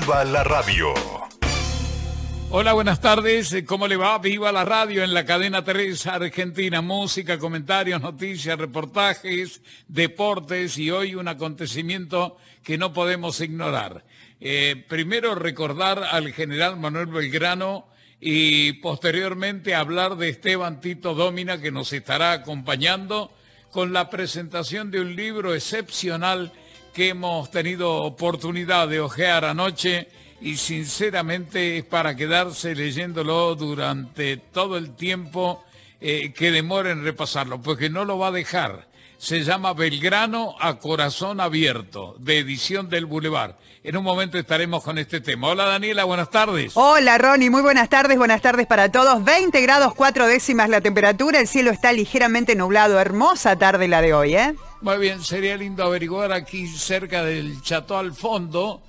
Viva la radio. Hola, buenas tardes. ¿Cómo le va? Viva la radio en la cadena 3 Argentina. Música, comentarios, noticias, reportajes, deportes y hoy un acontecimiento que no podemos ignorar. Primero recordar al general Manuel Belgrano y posteriormente hablar de Esteban Tito Dómina, que nos estará acompañando con la presentación de un libro excepcional que hemos tenido oportunidad de hojear anoche y sinceramente es para quedarse leyéndolo durante todo el tiempo que demore en repasarlo, porque no lo va a dejar. Se llama Belgrano a corazón abierto, de edición del Boulevard. En un momento estaremos con este tema. Hola Daniela, buenas tardes. Hola Ronnie, muy buenas tardes para todos. 20 grados 4 décimas la temperatura, el cielo está ligeramente nublado, hermosa tarde la de hoy, ¿eh? Muy bien, sería lindo averiguar aquí cerca del Chateau al fondo,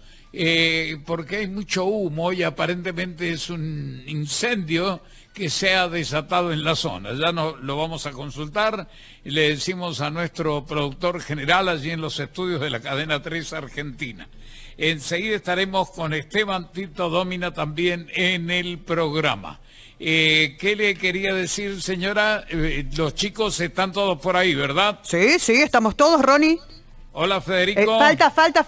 porque hay mucho humo y aparentemente es un incendio que se ha desatado en la zona. Ya no lo vamos a consultar y le decimos a nuestro productor general allí en los estudios de la cadena 3 Argentina. Enseguida estaremos con Esteban Tito Dómina también en el programa. ¿Qué le quería decir, señora? Los chicos están todos por ahí, ¿verdad? Sí, estamos todos, Ronnie. Hola, Federico. Falta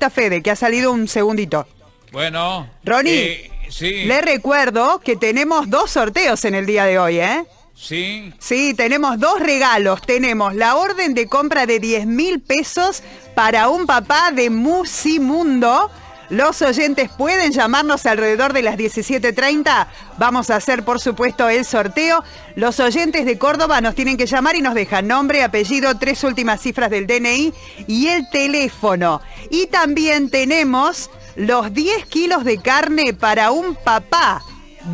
Fede, que ha salido un segundito. Bueno. Ronnie, sí. Le recuerdo que tenemos 2 sorteos en el día de hoy, ¿eh? Sí. Sí, tenemos 2 regalos. Tenemos la orden de compra de 10.000 pesos para un papá de Musimundo. Los oyentes pueden llamarnos alrededor de las 17:30. Vamos a hacer, por supuesto, el sorteo. Los oyentes de Córdoba nos tienen que llamar y nos dejan nombre, apellido, 3 últimas cifras del DNI y el teléfono. Y también tenemos los 10 kilos de carne para un papá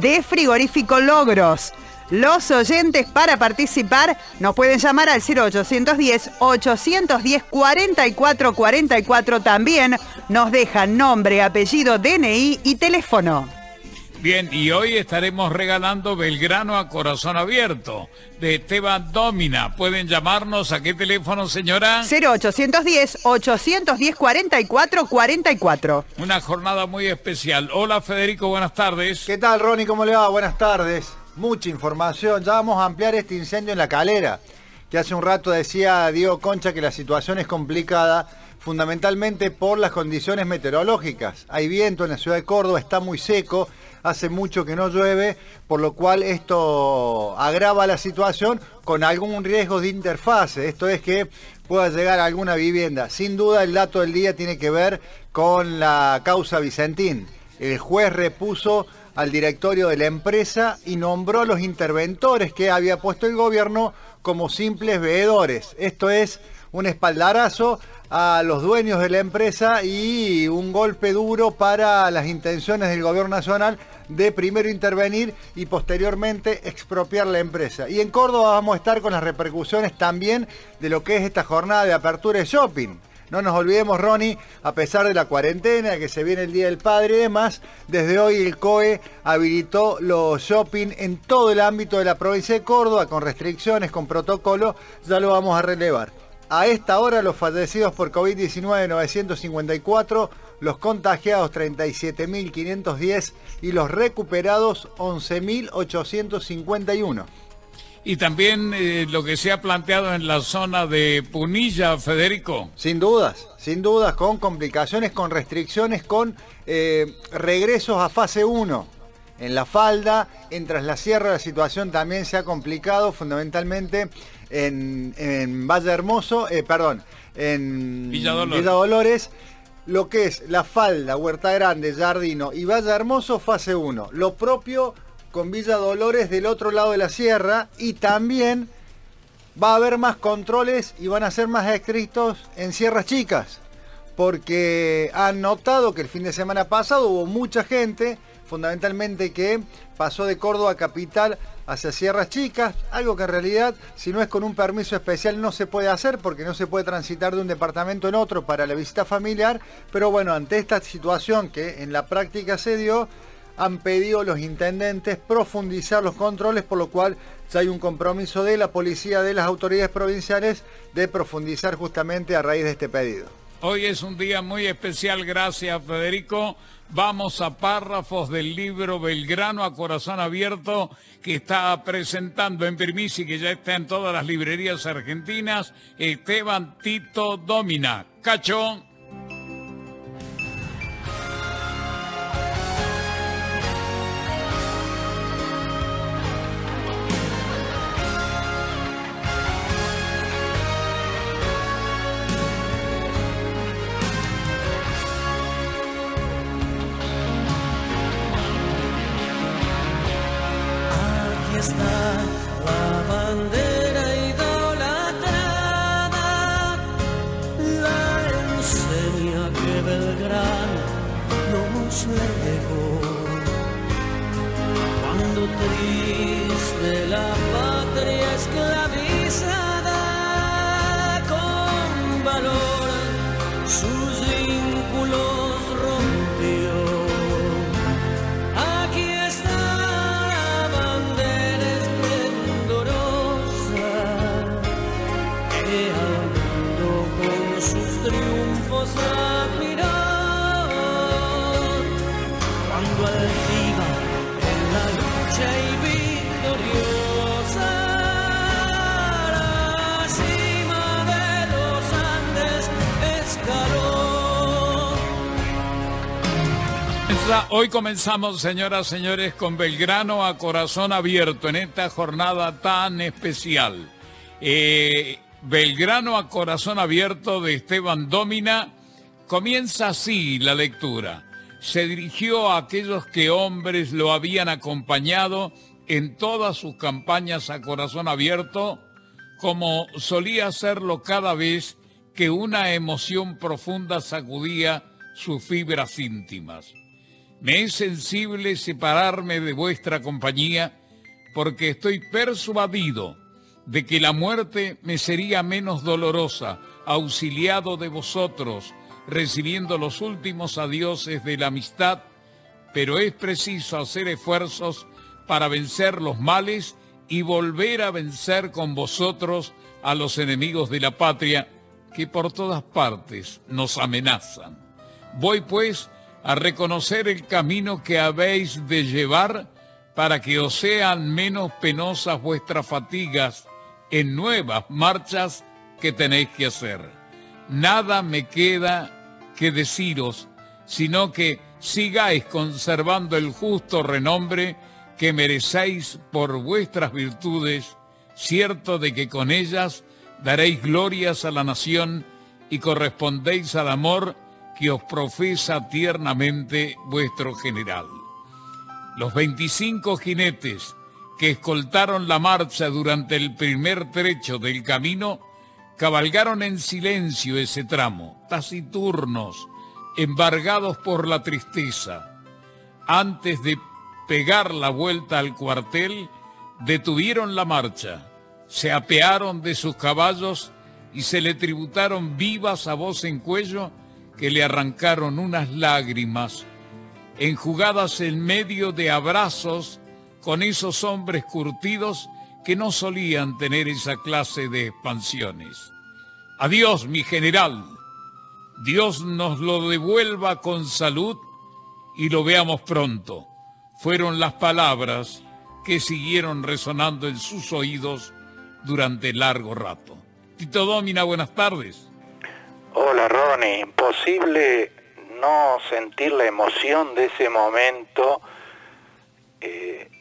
de Frigorífico Logros. Los oyentes para participar nos pueden llamar al 0810-810-4444. También nos dejan nombre, apellido, DNI y teléfono. Bien, y hoy estaremos regalando Belgrano a corazón abierto de Esteban Dómina. ¿Pueden llamarnos a qué teléfono, señora? 0810-810-4444. Una jornada muy especial. Hola, Federico, buenas tardes. ¿Qué tal, Ronnie? ¿Cómo le va? Buenas tardes. Mucha información. Ya vamos a ampliar este incendio en La Calera, que hace un rato decía Diego Concha que la situación es complicada, fundamentalmente por las condiciones meteorológicas. Hay viento en la ciudad de Córdoba, está muy seco, hace mucho que no llueve, por lo cual esto agrava la situación con algún riesgo de interfase. Esto es que pueda llegar a alguna vivienda. Sin duda el dato del día tiene que ver con la causa Vicentín. El juez repuso al directorio de la empresa y nombró a los interventores que había puesto el gobierno como simples veedores. Esto es un espaldarazo a los dueños de la empresa y un golpe duro para las intenciones del gobierno nacional de primero intervenir y posteriormente expropiar la empresa. Y en Córdoba vamos a estar con las repercusiones también de lo que es esta jornada de apertura de shopping. No nos olvidemos, Ronnie, a pesar de la cuarentena, que se viene el Día del Padre y demás, desde hoy el COE habilitó los shopping en todo el ámbito de la provincia de Córdoba, con restricciones, con protocolo, ya lo vamos a relevar. A esta hora los fallecidos por COVID-19 954, los contagiados 37.510 y los recuperados 11.851. Y también lo que se ha planteado en la zona de Punilla, Federico. Sin dudas, con complicaciones, con restricciones, con regresos a fase 1. En La Falda, en Tras la Sierra, la situación también se ha complicado, fundamentalmente en Valle Hermoso, en Villa Dolores. Lo que es La Falda, Huerta Grande, Jardino y Valle Hermoso, fase 1. Lo propio con Villa Dolores del otro lado de la sierra, y también va a haber más controles y van a ser más estrictos en Sierras Chicas, porque han notado que el fin de semana pasado hubo mucha gente, fundamentalmente que pasó de Córdoba capital hacia Sierras Chicas, algo que en realidad, si no es con un permiso especial, no se puede hacer, porque no se puede transitar de un departamento en otro para la visita familiar. Pero bueno, ante esta situación que en la práctica se dio, han pedido los intendentes profundizar los controles, por lo cual ya hay un compromiso de la policía, de las autoridades provinciales, de profundizar justamente a raíz de este pedido. Hoy es un día muy especial, gracias Federico. Vamos a párrafos del libro Belgrano a Corazón Abierto, que está presentando en primicia y que ya está en todas las librerías argentinas, Esteban Tito Domina. Cacho. Está la bandera idolatrada, la enseña que Belgrano nos legó. Cuando triste la patria esclavizada, con valor sus vínculos rompió. Triunfos admiró cuando altiva en la lucha y victoriosa la cima de los Andes escaló. Hoy comenzamos, señoras y señores, con Belgrano a Corazón Abierto en esta jornada tan especial. Belgrano a Corazón Abierto de Esteban Domina. Comienza así la lectura. Se dirigió a aquellos que hombres lo habían acompañado en todas sus campañas a corazón abierto, como solía hacerlo cada vez que una emoción profunda sacudía sus fibras íntimas. Me es sensible separarme de vuestra compañía porque estoy persuadido de que la muerte me sería menos dolorosa, auxiliado de vosotros, recibiendo los últimos adioses de la amistad, pero es preciso hacer esfuerzos para vencer los males y volver a vencer con vosotros a los enemigos de la patria que por todas partes nos amenazan. Voy pues a reconocer el camino que habéis de llevar para que os sean menos penosas vuestras fatigas en nuevas marchas que tenéis que hacer. Nada me queda que deciros, sino que sigáis conservando el justo renombre que merecéis por vuestras virtudes, cierto de que con ellas daréis glorias a la nación y correspondéis al amor que os profesa tiernamente vuestro general. Los 25 jinetes que escoltaron la marcha durante el primer trecho del camino, cabalgaron en silencio ese tramo, taciturnos, embargados por la tristeza. Antes de pegar la vuelta al cuartel, detuvieron la marcha, se apearon de sus caballos y se le tributaron vivas a voz en cuello que le arrancaron unas lágrimas, enjugadas en medio de abrazos con esos hombres curtidos que no solían tener esa clase de expansiones. Adiós, mi general. Dios nos lo devuelva con salud y lo veamos pronto. Fueron las palabras que siguieron resonando en sus oídos durante largo rato. Tito Domina, buenas tardes. Hola, Ronnie. Imposible no sentir la emoción de ese momento,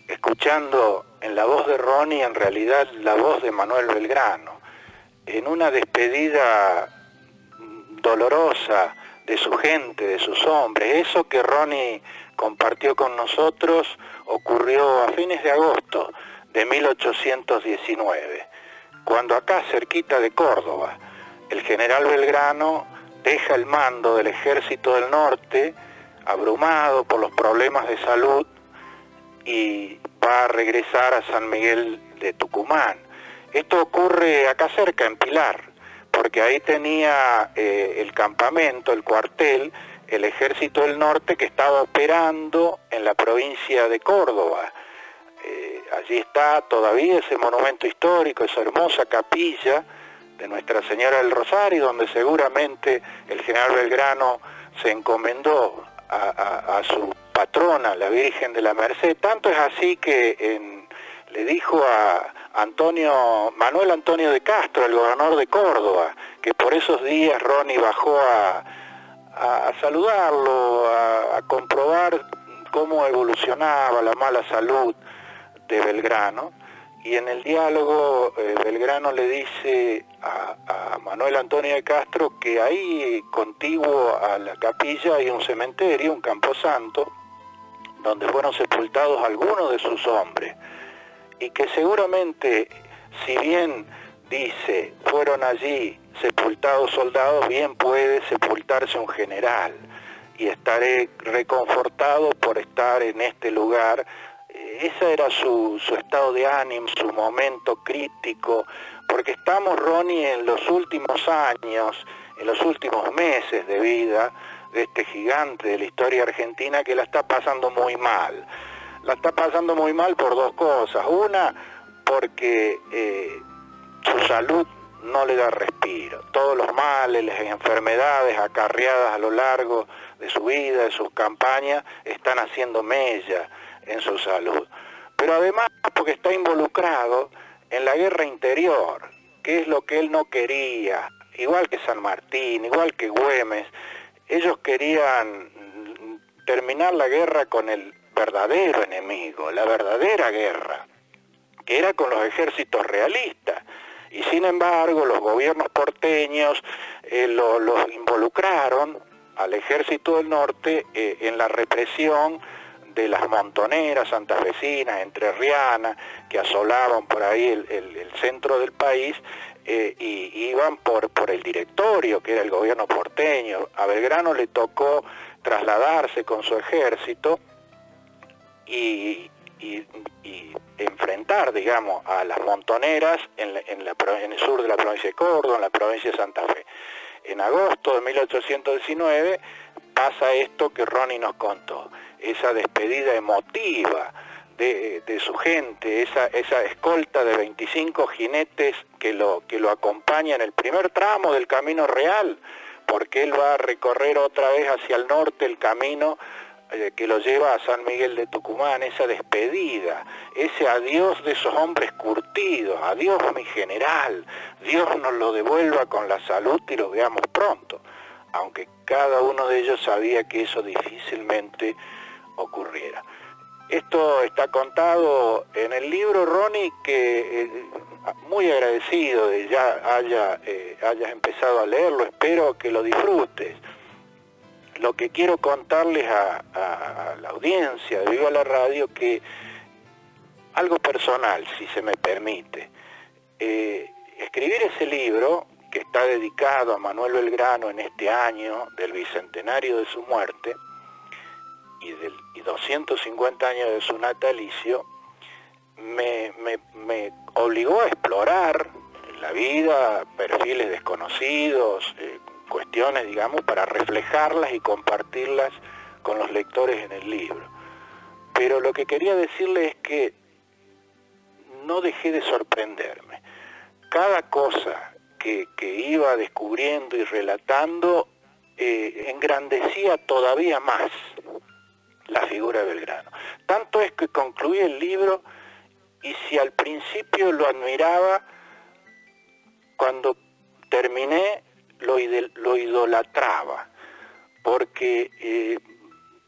escuchando en la voz de Ronnie, en realidad la voz de Manuel Belgrano, en una despedida dolorosa de su gente, de sus hombres. Eso que Ronnie compartió con nosotros ocurrió a fines de agosto de 1819, cuando acá, cerquita de Córdoba, el general Belgrano deja el mando del Ejército del Norte, abrumado por los problemas de salud, y va a regresar a San Miguel de Tucumán. Esto ocurre acá cerca, en Pilar, porque ahí tenía el campamento, el cuartel, el Ejército del Norte, que estaba operando en la provincia de Córdoba. Allí está todavía ese monumento histórico, esa hermosa capilla de Nuestra Señora del Rosario, donde seguramente el general Belgrano se encomendó a su patrona, la Virgen de la Merced. Tanto es así que le dijo a Manuel Antonio de Castro, el gobernador de Córdoba, que por esos días Ronnie bajó a saludarlo, a comprobar cómo evolucionaba la mala salud de Belgrano, y en el diálogo Belgrano le dice a Manuel Antonio de Castro que ahí contiguo a la capilla hay un cementerio, un camposanto, donde fueron sepultados algunos de sus hombres, y que seguramente, si bien dice fueron allí sepultados soldados, bien puede sepultarse un general, y estaré reconfortado por estar en este lugar. Ese era su estado de ánimo, su momento crítico, porque estamos, Ronnie, en los últimos años, en los últimos meses de vida de este gigante de la historia argentina que la está pasando muy mal. La está pasando muy mal por dos cosas. Una, porque su salud no le da respiro. Todos los males, las enfermedades acarreadas a lo largo de su vida, de sus campañas, están haciendo mella en su salud. Pero además porque está involucrado en la guerra interior, que es lo que él no quería, igual que San Martín, igual que Güemes. Ellos querían terminar la guerra con el verdadero enemigo, la verdadera guerra, que era con los ejércitos realistas. Y sin embargo los gobiernos porteños los involucraron al ejército del norte en la represión de las montoneras santafesinas, entrerrianas, que asolaban por ahí el centro del país, y iban por el directorio, que era el gobierno porteño. A Belgrano le tocó trasladarse con su ejército y enfrentar, digamos, a las montoneras en el sur de la provincia de Córdoba, en la provincia de Santa Fe. En agosto de 1819 pasa esto que Ronnie nos contó, esa despedida emotiva de su gente, esa escolta de 25 jinetes que lo acompaña en el primer tramo del Camino Real, porque él va a recorrer otra vez hacia el norte el camino que lo lleva a San Miguel de Tucumán. Esa despedida, ese adiós de esos hombres curtidos, adiós mi general, Dios nos lo devuelva con la salud y lo veamos pronto, aunque cada uno de ellos sabía que eso difícilmente ocurriera. Esto está contado en el libro, Ronnie, que muy agradecido de ya hayas empezado a leerlo, espero que lo disfrutes. Lo que quiero contarles a la audiencia de Viva la Radio, que algo personal, si se me permite, escribir ese libro, que está dedicado a Manuel Belgrano en este año del bicentenario de su muerte y 250 años de su natalicio, me obligó a explorar la vida, perfiles desconocidos, cuestiones, digamos, para reflejarlas y compartirlas con los lectores en el libro. Pero lo que quería decirles es que no dejé de sorprenderme. Cada cosa que iba descubriendo y relatando engrandecía todavía más la figura de Belgrano. Tanto es que concluí el libro, y si al principio lo admiraba, cuando terminé lo idolatraba, porque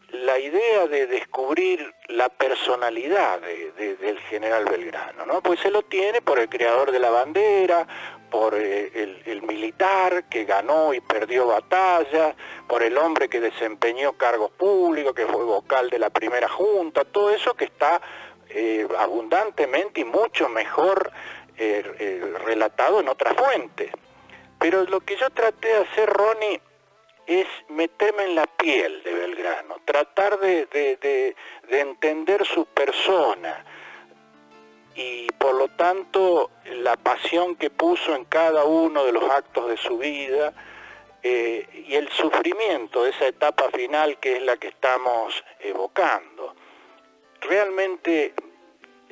la idea de descubrir la personalidad del general Belgrano, ¿no? Pues se lo tiene por el creador de la bandera, por el militar que ganó y perdió batallas, por el hombre que desempeñó cargos públicos, que fue vocal de la primera junta, todo eso que está abundantemente y mucho mejor relatado en otras fuentes. Pero lo que yo traté de hacer, Ronnie, es meterme en la piel de Belgrano, tratar de entender su persona y por lo tanto la pasión que puso en cada uno de los actos de su vida y el sufrimiento de esa etapa final que es la que estamos evocando. Realmente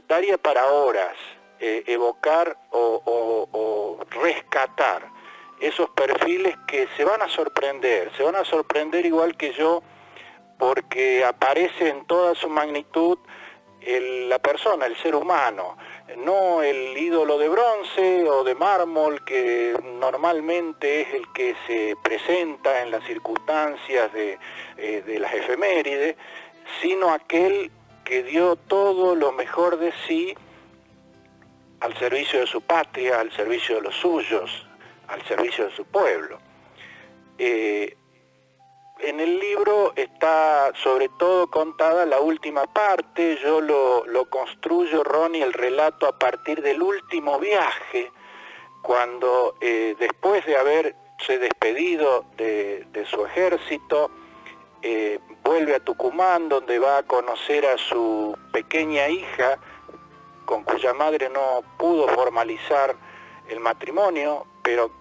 daría para horas evocar o rescatar esos perfiles que se van a sorprender igual que yo, porque aparece en toda su magnitud la persona, el ser humano, no el ídolo de bronce o de mármol que normalmente es el que se presenta en las circunstancias de las efemérides, sino aquel que dio todo lo mejor de sí al servicio de su patria, al servicio de los suyos, al servicio de su pueblo. En el libro está sobre todo contada la última parte. Yo lo construyo, Ronnie, el relato a partir del último viaje, cuando después de haberse despedido de su ejército, vuelve a Tucumán, donde va a conocer a su pequeña hija, con cuya madre no pudo formalizar el matrimonio, pero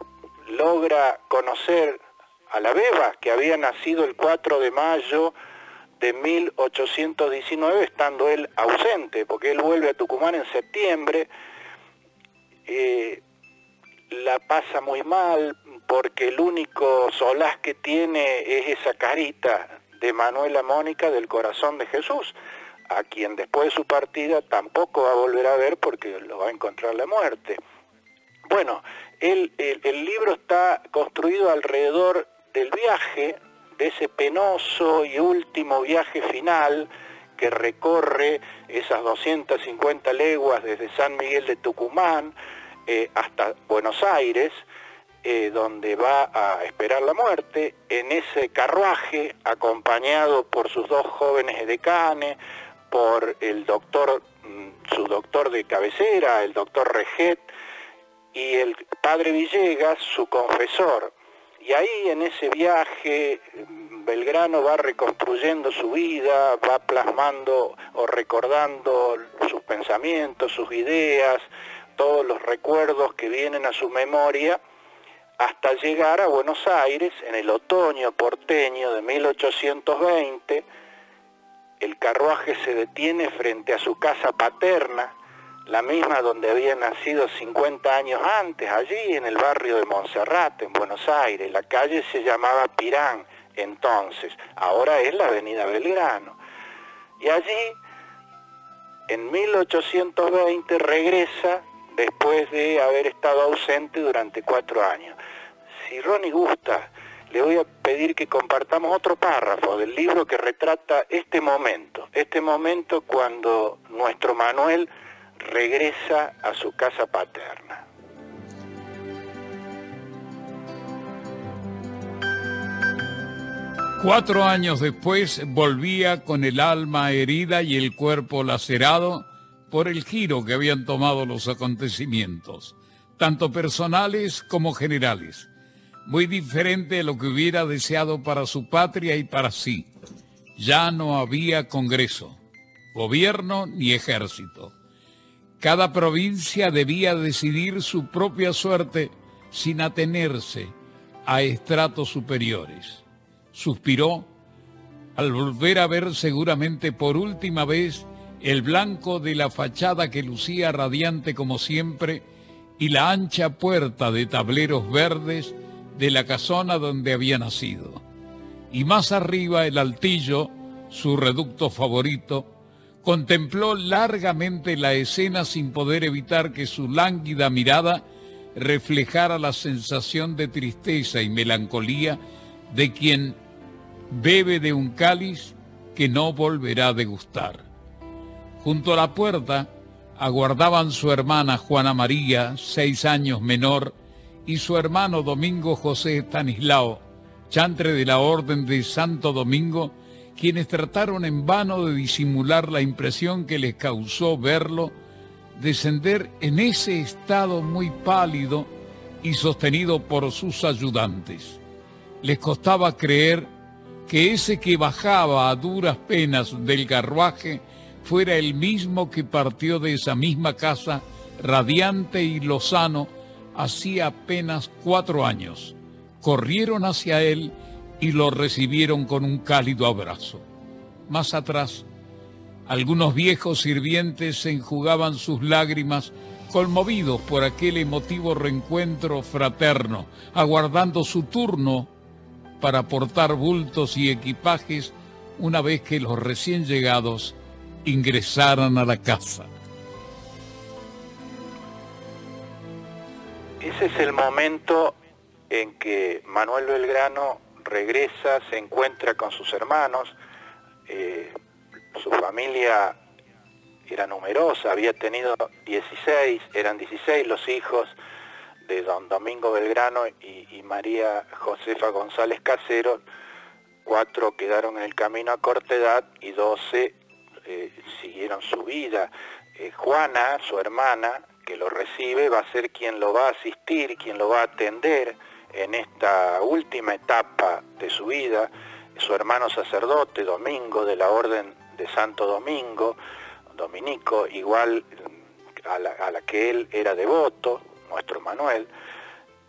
logra conocer a la beba, que había nacido el 4 de mayo de 1819, estando él ausente, porque él vuelve a Tucumán en septiembre. La pasa muy mal, porque el único solaz que tiene es esa carita de Manuela Mónica del Corazón de Jesús, a quien después de su partida tampoco va a volver a ver porque lo va a encontrar la muerte. Bueno, el libro está construido alrededor del viaje, de ese penoso y último viaje final que recorre esas 250 leguas desde San Miguel de Tucumán hasta Buenos Aires, donde va a esperar la muerte, en ese carruaje acompañado por sus dos jóvenes edecanes, por el doctor, su doctor de cabecera, el doctor Reget, y el padre Villegas, su confesor. Y ahí en ese viaje Belgrano va reconstruyendo su vida, va plasmando o recordando sus pensamientos, sus ideas, todos los recuerdos que vienen a su memoria, hasta llegar a Buenos Aires en el otoño porteño de 1820. El carruaje se detiene frente a su casa paterna, la misma donde había nacido 50 años antes, allí en el barrio de Monserrate, en Buenos Aires. La calle se llamaba Pirán entonces, ahora es la avenida Belgrano. Y allí, en 1820, regresa después de haber estado ausente durante 4 años. Si Ronnie gusta, le voy a pedir que compartamos otro párrafo del libro que retrata este momento cuando nuestro Manuel regresa a su casa paterna. Cuatro años después volvía con el alma herida y el cuerpo lacerado por el giro que habían tomado los acontecimientos, tanto personales como generales, muy diferente de lo que hubiera deseado para su patria y para sí. Ya no había Congreso, gobierno ni ejército. Cada provincia debía decidir su propia suerte sin atenerse a estratos superiores. Suspiró al volver a ver seguramente por última vez el blanco de la fachada que lucía radiante como siempre y la ancha puerta de tableros verdes de la casona donde había nacido. Y más arriba el altillo, su reducto favorito, contempló largamente la escena sin poder evitar que su lánguida mirada reflejara la sensación de tristeza y melancolía de quien bebe de un cáliz que no volverá a degustar. Junto a la puerta aguardaban su hermana Juana María, 6 años menor, y su hermano Domingo José Estanislao, chantre de la Orden de Santo Domingo, quienes trataron en vano de disimular la impresión que les causó verlo descender en ese estado muy pálido y sostenido por sus ayudantes. Les costaba creer que ese que bajaba a duras penas del carruaje fuera el mismo que partió de esa misma casa, radiante y lozano, hacía apenas 4 años. Corrieron hacia él y lo recibieron con un cálido abrazo. Más atrás, algunos viejos sirvientes se enjugaban sus lágrimas conmovidos por aquel emotivo reencuentro fraterno, aguardando su turno para portar bultos y equipajes una vez que los recién llegados ingresaran a la casa. Ese es el momento en que Manuel Belgrano regresa, se encuentra con sus hermanos. Su familia era numerosa, había tenido 16, eran 16 los hijos de don Domingo Belgrano y María Josefa González Casero. 4 quedaron en el camino a corta edad y 12 siguieron su vida. Juana, su hermana, que lo recibe, va a ser quien lo va a asistir, quien lo va a atender en esta última etapa de su vida. Su hermano sacerdote, Domingo, de la Orden de Santo Domingo, dominico, igual a la que él era devoto, nuestro Manuel,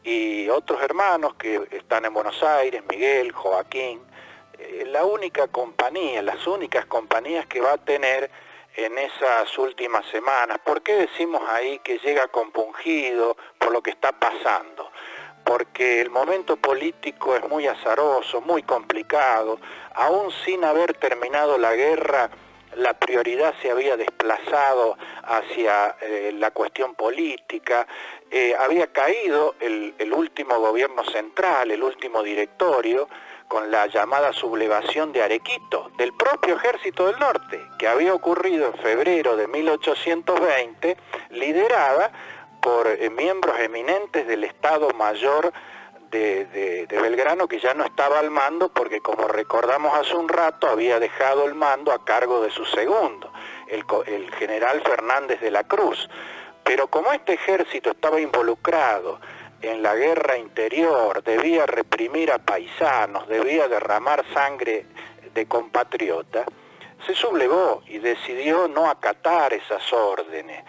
y otros hermanos que están en Buenos Aires, Miguel, Joaquín. La única compañía, las únicas compañías que va a tener en esas últimas semanas. ¿Por qué decimos ahí que llega compungido por lo que está pasando? Porque el momento político es muy azaroso, muy complicado. Aún sin haber terminado la guerra, la prioridad se había desplazado hacia la cuestión política. Había caído el último gobierno central, el último directorio, con la llamada sublevación de Arequito, del propio Ejército del Norte, que había ocurrido en febrero de 1820, liderada por miembros eminentes del Estado Mayor de Belgrano, que ya no estaba al mando, porque como recordamos hace un rato, había dejado el mando a cargo de su segundo, el general Fernández de la Cruz. Pero como este ejército estaba involucrado en la guerra interior, debía reprimir a paisanos, debía derramar sangre de compatriotas, se sublevó y decidió no acatar esas órdenes.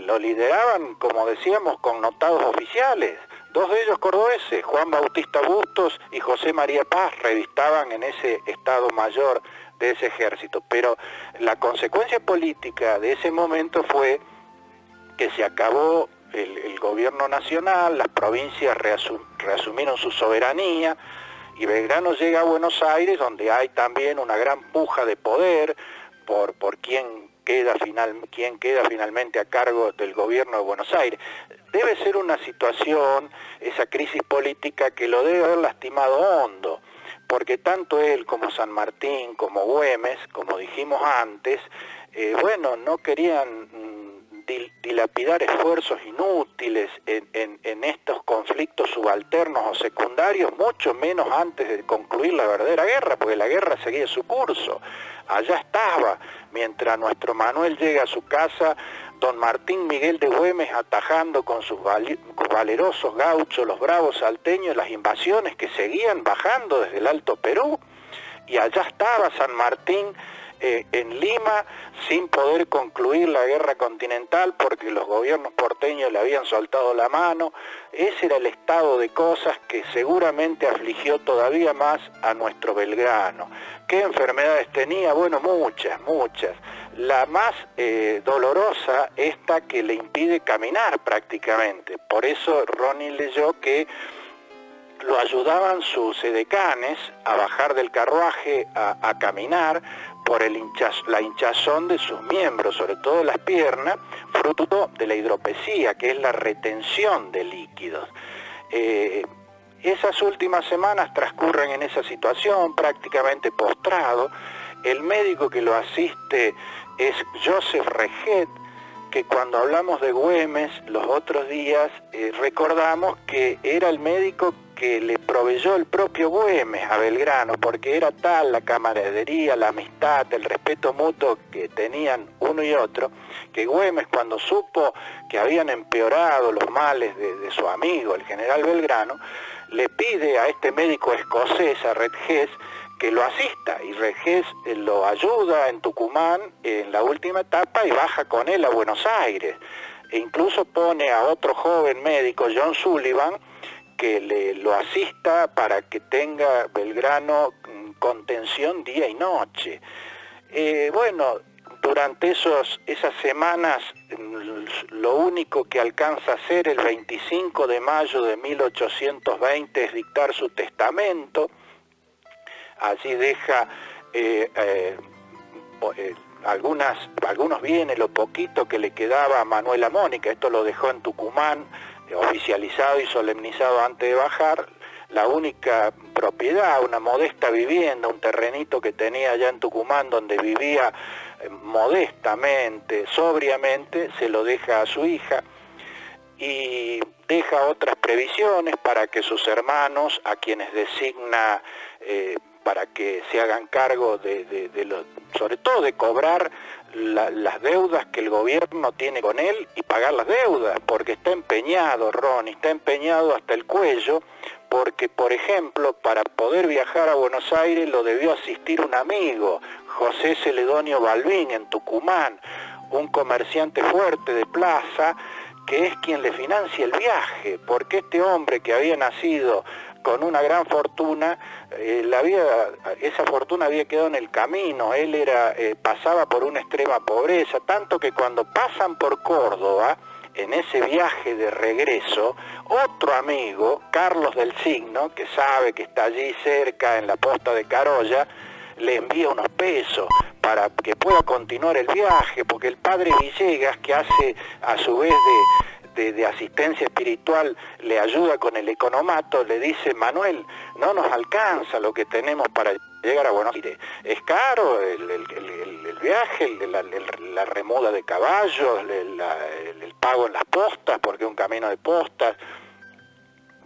Lo lideraban, como decíamos, connotados oficiales. 2 de ellos cordobeses, Juan Bautista Bustos y José María Paz, revistaban en ese Estado Mayor de ese ejército. Pero la consecuencia política de ese momento fue que se acabó el gobierno nacional, las provincias reasumieron su soberanía, y Belgrano llega a Buenos Aires, donde hay también una gran puja de poder por quién queda finalmente a cargo del gobierno de Buenos Aires. Debe ser una situación, esa crisis política, que lo debe haber lastimado hondo, porque tanto él como San Martín, como Güemes, como dijimos antes, no querían dilapidar esfuerzos inútiles en estos conflictos subalternos o secundarios, mucho menos antes de concluir la verdadera guerra, porque la guerra seguía su curso. Allá estaba, mientras nuestro Manuel llega a su casa, don Martín Miguel de Güemes atajando con sus valerosos gauchos, los bravos salteños, las invasiones que seguían bajando desde el Alto Perú, y allá estaba San Martín en Lima, sin poder concluir la guerra continental porque los gobiernos porteños le habían soltado la mano. Ese era el estado de cosas que seguramente afligió todavía más a nuestro Belgrano. ¿Qué enfermedades tenía? Bueno, muchas. La más dolorosa, esta que le impide caminar prácticamente. Por eso Ronnie leyó que lo ayudaban sus edecanes a bajar del carruaje, a caminar, por la hinchazón de sus miembros, sobre todo las piernas, fruto de la hidropesía, que es la retención de líquidos. Esas últimas semanas transcurren en esa situación, prácticamente postrado. El médico que lo asiste es Joseph Reget, que cuando hablamos de Güemes los otros días, recordamos que era el médico que le proveyó el propio Güemes a Belgrano, porque era tal la camaradería, la amistad, el respeto mutuo que tenían uno y otro, que Güemes, cuando supo que habían empeorado los males de su amigo, el general Belgrano, le pide a este médico escocés, a Redges, que lo asista, y Redges lo ayuda en Tucumán en la última etapa y baja con él a Buenos Aires. E incluso pone a otro joven médico, John Sullivan, que lo asista para que tenga Belgrano contención día y noche. durante esas semanas lo único que alcanza a hacer el 25 de mayo de 1820 es dictar su testamento. Allí deja algunos bienes, lo poquito que le quedaba a Manuela Mónica. Esto lo dejó en Tucumán, oficializado y solemnizado antes de bajar. La única propiedad, una modesta vivienda, un terrenito que tenía allá en Tucumán donde vivía modestamente, sobriamente, se lo deja a su hija y deja otras previsiones para que sus hermanos, a quienes designa para que se hagan cargo sobre todo de cobrar las deudas que el gobierno tiene con él y pagar las deudas, porque está empeñado, Ronnie, está empeñado hasta el cuello, porque, por ejemplo, para poder viajar a Buenos Aires lo debió asistir un amigo, José Celedonio Balbín, en Tucumán, un comerciante fuerte de plaza, que es quien le financia el viaje, porque este hombre que había nacido con una gran fortuna, esa fortuna había quedado en el camino, él pasaba por una extrema pobreza, tanto que cuando pasan por Córdoba, en ese viaje de regreso, otro amigo, Carlos del Signo, que sabe que está allí cerca en la posta de Carolla, le envía unos pesos para que pueda continuar el viaje, porque el padre Villegas, que hace a su vez de asistencia espiritual, le ayuda con el economato, le dice: Manuel, no nos alcanza lo que tenemos para llegar a Buenos Aires, es caro el viaje, la remuda de caballos, el pago en las postas, porque es un camino de postas.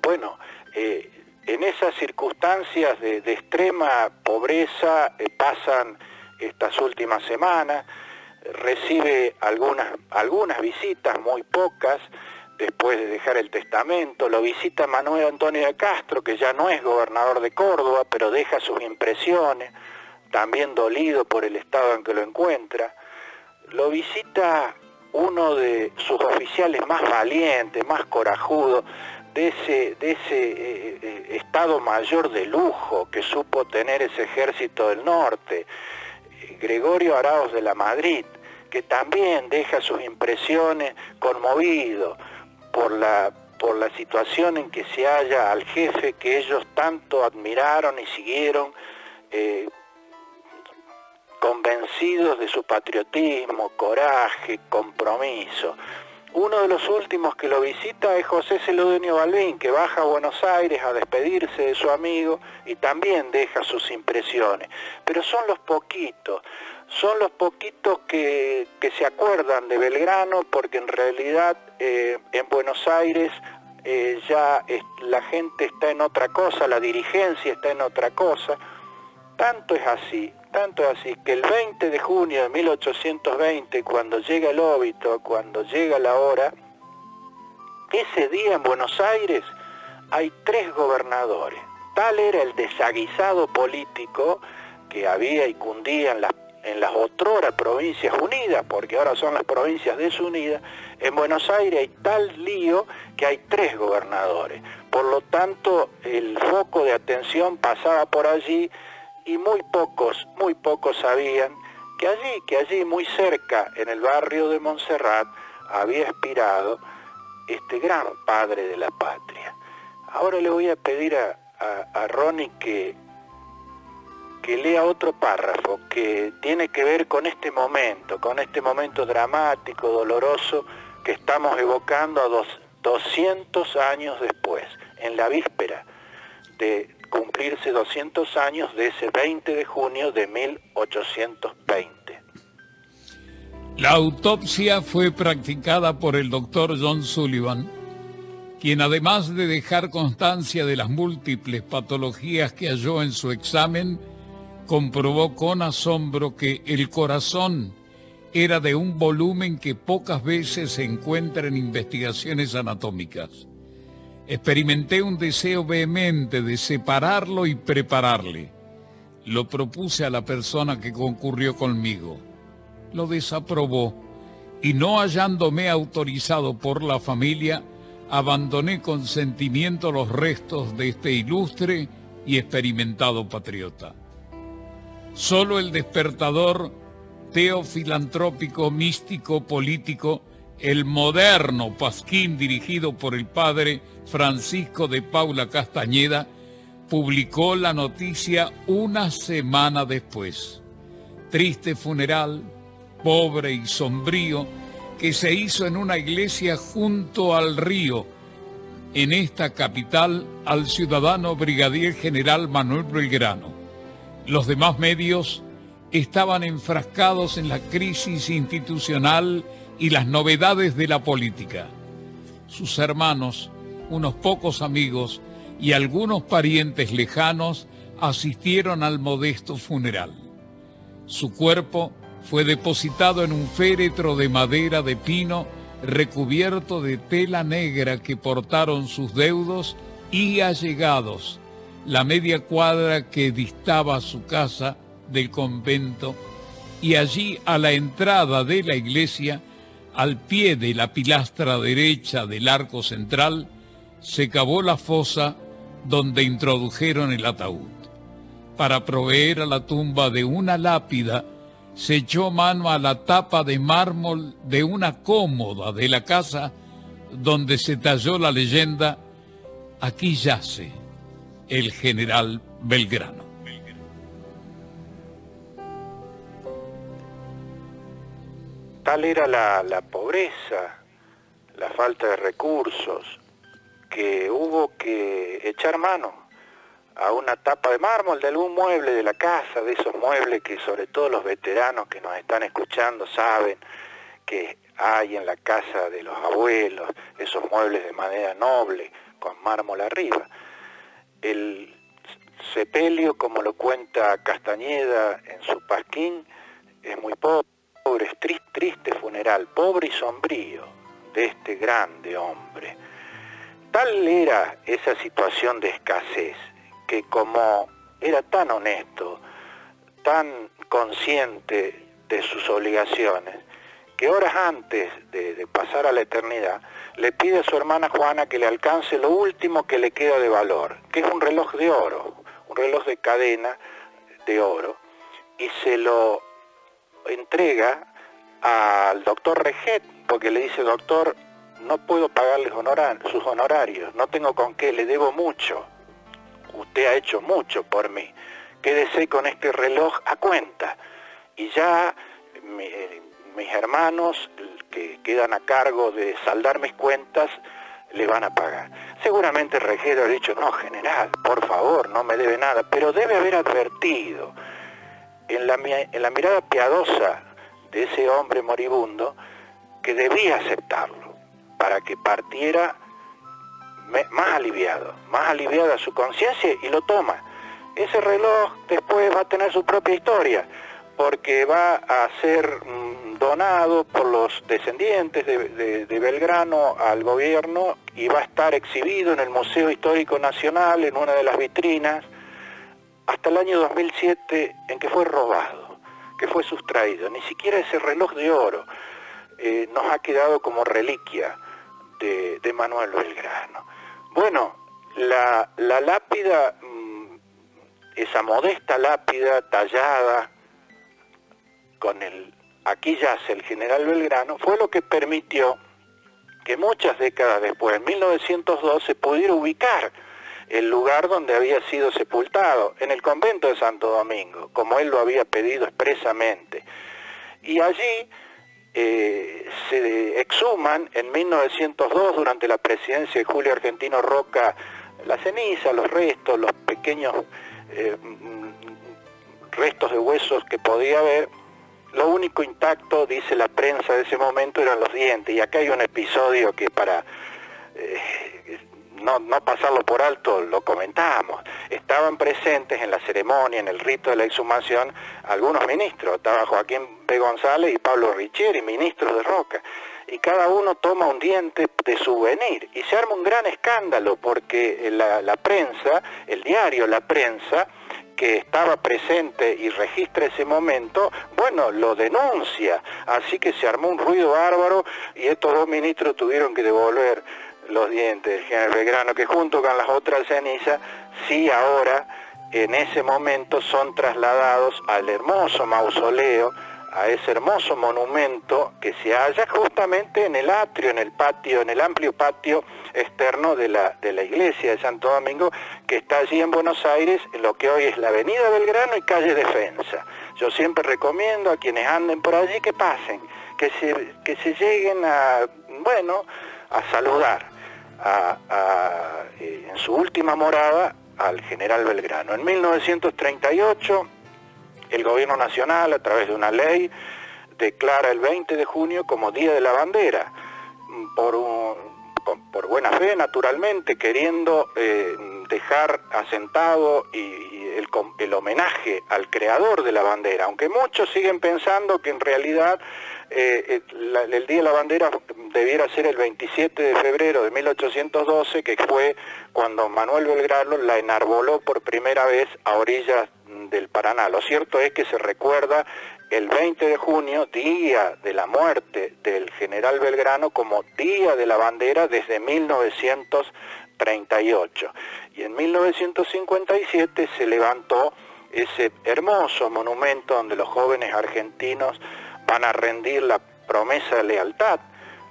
Bueno, en esas circunstancias de extrema pobreza pasan estas últimas semanas. Recibe algunas visitas, muy pocas, después de dejar el testamento. Lo visita Manuel Antonio de Castro, que ya no es gobernador de Córdoba, pero deja sus impresiones, también dolido por el estado en que lo encuentra. Lo visita uno de sus oficiales más valientes, más corajudos, de ese Estado Mayor de lujo que supo tener ese ejército del norte, Gregorio Arauz de la Madrid, que también deja sus impresiones conmovido por la situación en que se halla al jefe que ellos tanto admiraron y siguieron, convencidos de su patriotismo, coraje, compromiso. Uno de los últimos que lo visita es José Celedonio Balbín, que baja a Buenos Aires a despedirse de su amigo y también deja sus impresiones. Pero son los poquitos que se acuerdan de Belgrano, porque en realidad en Buenos Aires la gente está en otra cosa, la dirigencia está en otra cosa. Tanto es así que el 20 de junio de 1820, cuando llega el óbito, cuando llega la hora, ese día en Buenos Aires hay 3 gobernadores. Tal era el desaguisado político que había y cundía en las otrora provincias unidas, porque ahora son las provincias desunidas. En Buenos Aires hay tal lío que hay 3 gobernadores. Por lo tanto, el foco de atención pasaba por allí, y muy pocos sabían que allí muy cerca, en el barrio de Montserrat, había expirado este gran padre de la patria. Ahora le voy a pedir a Ronnie que lea otro párrafo que tiene que ver con este momento dramático, doloroso, que estamos evocando a 200 años después, en la víspera de cumplirse 200 años de ese 20 de junio de 1820. La autopsia fue practicada por el doctor John Sullivan, quien además de dejar constancia de las múltiples patologías que halló en su examen, comprobó con asombro que el corazón era de un volumen que pocas veces se encuentra en investigaciones anatómicas. Experimenté un deseo vehemente de separarlo y prepararle. Lo propuse a la persona que concurrió conmigo. Lo desaprobó y, no hallándome autorizado por la familia, abandoné con sentimiento los restos de este ilustre y experimentado patriota. Solo el despertador ateo, filantrópico, místico, político, el moderno Pasquín, dirigido por el padre Francisco de Paula Castañeda, publicó la noticia una semana después. Triste funeral, pobre y sombrío, que se hizo en una iglesia junto al río, en esta capital, al ciudadano brigadier general Manuel Belgrano. Los demás medios estaban enfrascados en la crisis institucional y las novedades de la política. Sus hermanos, unos pocos amigos y algunos parientes lejanos asistieron al modesto funeral. Su cuerpo fue depositado en un féretro de madera de pino recubierto de tela negra que portaron sus deudos y allegados, la media cuadra que distaba su casa del convento, y allí a la entrada de la iglesia, al pie de la pilastra derecha del arco central, se cavó la fosa donde introdujeron el ataúd. Para proveer a la tumba de una lápida, se echó mano a la tapa de mármol de una cómoda de la casa, donde se talló la leyenda: aquí yace el general Belgrano. Tal era la pobreza, la falta de recursos, que hubo que echar mano a una tapa de mármol de algún mueble de la casa, de esos muebles que sobre todo los veteranos que nos están escuchando saben que hay en la casa de los abuelos, esos muebles de madera noble con mármol arriba. El sepelio, como lo cuenta Castañeda en su Pasquín, es muy pobre, es triste funeral, pobre y sombrío de este grande hombre. Tal era esa situación de escasez, que como era tan honesto, tan consciente de sus obligaciones, que horas antes de pasar a la eternidad, le pide a su hermana Juana que le alcance lo último que le queda de valor, que es un reloj de oro, un reloj de cadena de oro, y se lo entrega al doctor Reget, porque le dice: doctor, no puedo pagarle sus honorarios, no tengo con qué, le debo mucho. Usted ha hecho mucho por mí. Quédese con este reloj a cuenta. Y ya mis hermanos, que quedan a cargo de saldar mis cuentas, le van a pagar. Seguramente Regero ha dicho: no, general, por favor, no me debe nada. Pero debe haber advertido en la mirada piadosa de ese hombre moribundo que debía aceptarlo para que partiera más aliviada su conciencia, y lo toma. Ese reloj después va a tener su propia historia, porque va a ser donado por los descendientes de Belgrano al gobierno, y va a estar exhibido en el Museo Histórico Nacional, en una de las vitrinas, hasta el año 2007, en que fue robado, que fue sustraído. Ni siquiera ese reloj de oro nos ha quedado como reliquia de Manuel Belgrano. Bueno, la lápida, esa modesta lápida tallada con el "aquí yace el general Belgrano", fue lo que permitió que muchas décadas después, en 1902, se pudiera ubicar el lugar donde había sido sepultado, en el convento de Santo Domingo, como él lo había pedido expresamente. Y allí se exhuman en 1902, durante la presidencia de Julio Argentino Roca, la ceniza, los restos, los pequeños restos de huesos que podía haber. Lo único intacto, dice la prensa de ese momento, eran los dientes. Y acá hay un episodio que para no pasarlo por alto lo comentamos. Estaban presentes en la ceremonia, en el rito de la exhumación, algunos ministros. Estaba Joaquín P. González y Pablo Richieri, ministros de Roca. Y cada uno toma un diente de souvenir. Y se arma un gran escándalo, porque la prensa, el diario La Prensa, que estaba presente y registra ese momento, bueno, lo denuncia. Así que se armó un ruido bárbaro, y estos dos ministros tuvieron que devolver los dientes del general Belgrano, que junto con las otras cenizas, sí, ahora, en ese momento, son trasladados al hermoso mausoleo, a ese hermoso monumento que se halla justamente en el atrio, en el patio, en el amplio patio externo de la iglesia de Santo Domingo, que está allí en Buenos Aires, en lo que hoy es la Avenida Belgrano y calle Defensa. Yo siempre recomiendo a quienes anden por allí que pasen, que se lleguen a saludar en su última morada al general Belgrano. En 1938, el gobierno nacional, a través de una ley, declara el 20 de junio como Día de la Bandera, por buena fe, naturalmente, queriendo dejar asentado el homenaje al creador de la bandera, aunque muchos siguen pensando que en realidad el Día de la Bandera debiera ser el 27 de febrero de 1812, que fue cuando Manuel Belgrano la enarboló por primera vez a orillas del Paraná. Lo cierto es que se recuerda el 20 de junio, día de la muerte del general Belgrano, como Día de la Bandera desde 1938. Y en 1957 se levantó ese hermoso monumento donde los jóvenes argentinos van a rendir la promesa de lealtad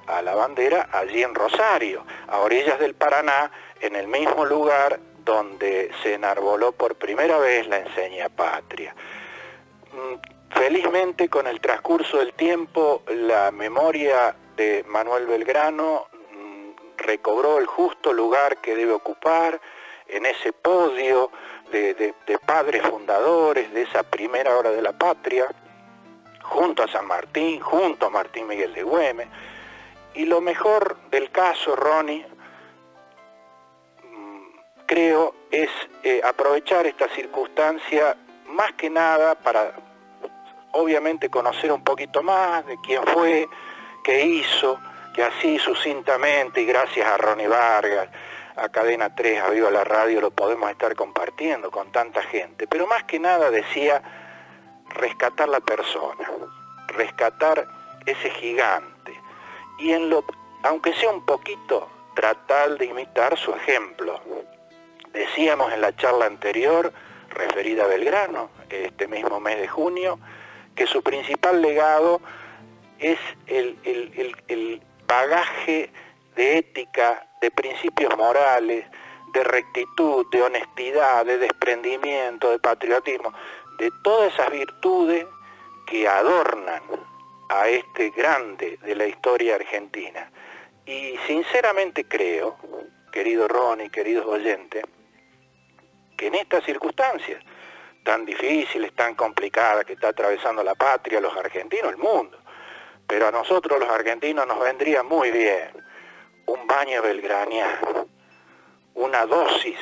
a la bandera allí en Rosario, a orillas del Paraná, en el mismo lugar donde se enarboló por primera vez la enseña patria. Felizmente, con el transcurso del tiempo, la memoria de Manuel Belgrano recobró el justo lugar que debe ocupar en ese podio de padres fundadores de esa primera hora de la patria, junto a San Martín, junto a Martín Miguel de Güemes. Y lo mejor del caso, Ronnie, creo, es aprovechar esta circunstancia más que nada para, obviamente, conocer un poquito más de quién fue, qué hizo, que así sucintamente y gracias a Ronnie Vargas, a Cadena 3, a Viva la Radio, lo podemos estar compartiendo con tanta gente. Pero más que nada decía rescatar la persona, rescatar ese gigante y aunque sea un poquito, tratar de imitar su ejemplo. Decíamos en la charla anterior, referida a Belgrano, este mismo mes de junio, que su principal legado es el bagaje de ética, de principios morales, de rectitud, de honestidad, de desprendimiento, de patriotismo, de todas esas virtudes que adornan a este grande de la historia argentina. Y sinceramente creo, querido Ronnie, queridos oyentes, que en estas circunstancias tan difíciles, tan complicadas que está atravesando la patria, los argentinos, el mundo, pero a nosotros los argentinos nos vendría muy bien un baño belgraniano, una dosis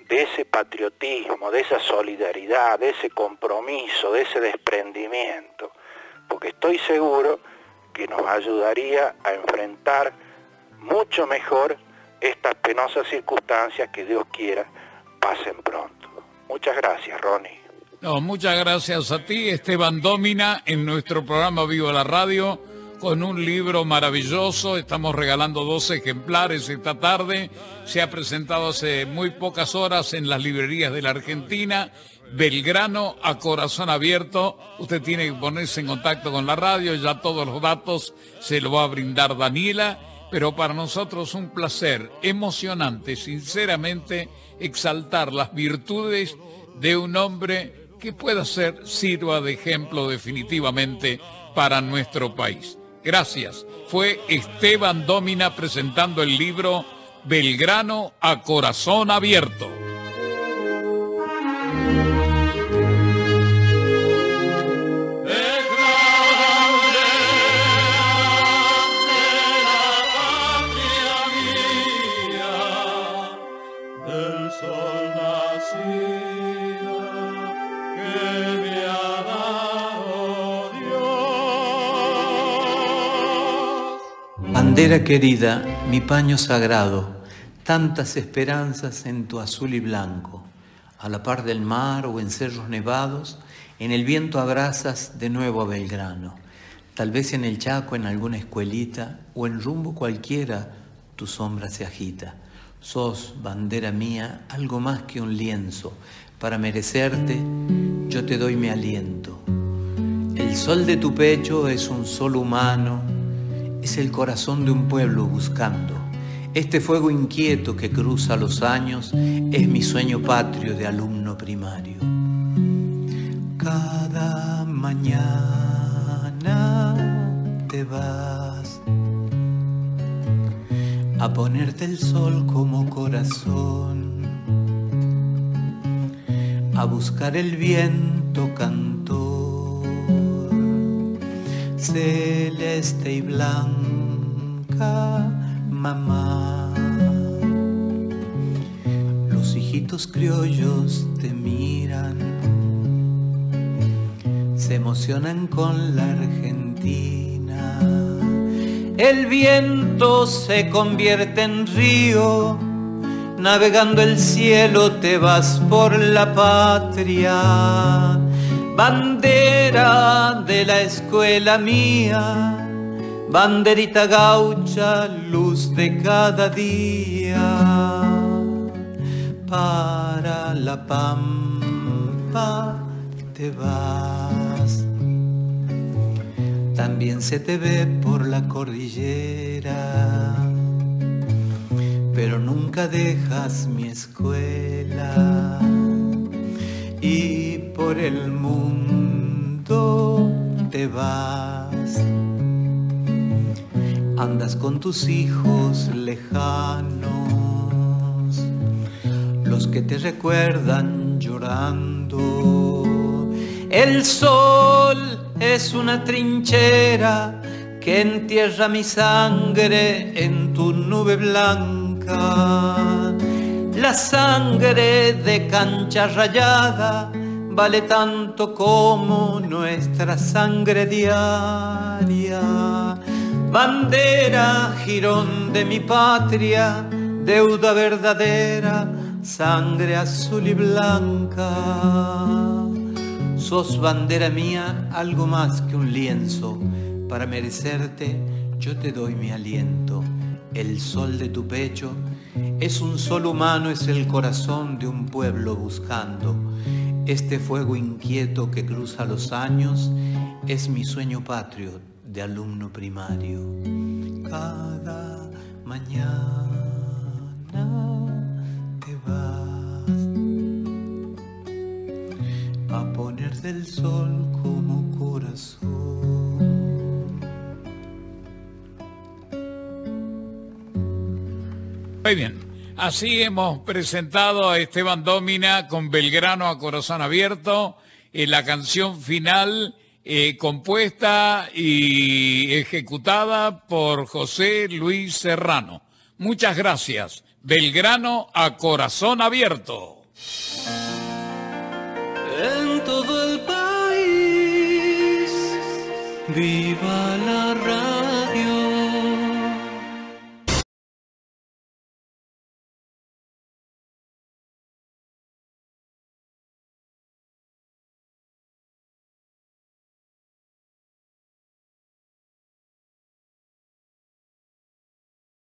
de ese patriotismo, de esa solidaridad, de ese compromiso, de ese desprendimiento, porque estoy seguro que nos ayudaría a enfrentar mucho mejor estas penosas circunstancias que Dios quiera pasen pronto. Muchas gracias, Ronnie. No, muchas gracias a ti, Esteban Dómina, en nuestro programa Viva la Radio, con un libro maravilloso. Estamos regalando 12 ejemplares esta tarde. Se ha presentado hace muy pocas horas en las librerías de la Argentina. Belgrano a corazón abierto. Usted tiene que ponerse en contacto con la radio, ya todos los datos se lo va a brindar Daniela, pero para nosotros un placer emocionante, sinceramente, exaltar las virtudes de un hombre que pueda sirva de ejemplo definitivamente para nuestro país. Gracias. Fue Esteban Dómina presentando el libro Belgrano a corazón abierto. Bandera querida, mi paño sagrado, tantas esperanzas en tu azul y blanco, a la par del mar o en cerros nevados, en el viento abrazas de nuevo a Belgrano, tal vez en el Chaco, en alguna escuelita, o en rumbo cualquiera, tu sombra se agita. Sos, bandera mía, algo más que un lienzo, para merecerte yo te doy mi aliento. El El sol de tu pecho es un sol humano, es el corazón de un pueblo buscando. Este fuego inquieto que cruza los años es mi sueño patrio de alumno primario. Cada mañana te vas a ponerte el sol como corazón, a buscar el viento cantor, celeste y blanca mamá. Los hijitos criollos te miran, se emocionan con la Argentina. El viento se convierte en río, navegando el cielo te vas por la patria. Bandera de la escuela mía, banderita gaucha, luz de cada día. Para la pampa te vas, también se te ve por la cordillera, pero nunca dejas mi escuela. Y por el mundo te vas, andas con tus hijos lejanos, los que te recuerdan llorando. El sol es una trinchera que entierra mi sangre en tu nube blanca. La sangre de cancha rayada vale tanto como nuestra sangre diaria. Bandera, jirón de mi patria, deuda verdadera, sangre azul y blanca. Sos bandera mía, algo más que un lienzo. Para merecerte, yo te doy mi aliento. El sol de tu pecho es un sol humano, es el corazón de un pueblo buscando. Este fuego inquieto que cruza los años es mi sueño patrio de alumno primario. Cada mañana te vas a ponerte el sol como corazón. Muy bien, así hemos presentado a Esteban Dómina con Belgrano a corazón abierto, la canción final compuesta y ejecutada por José Luis Serrano. Muchas gracias. Belgrano a corazón abierto. En todo el país, viva la radio.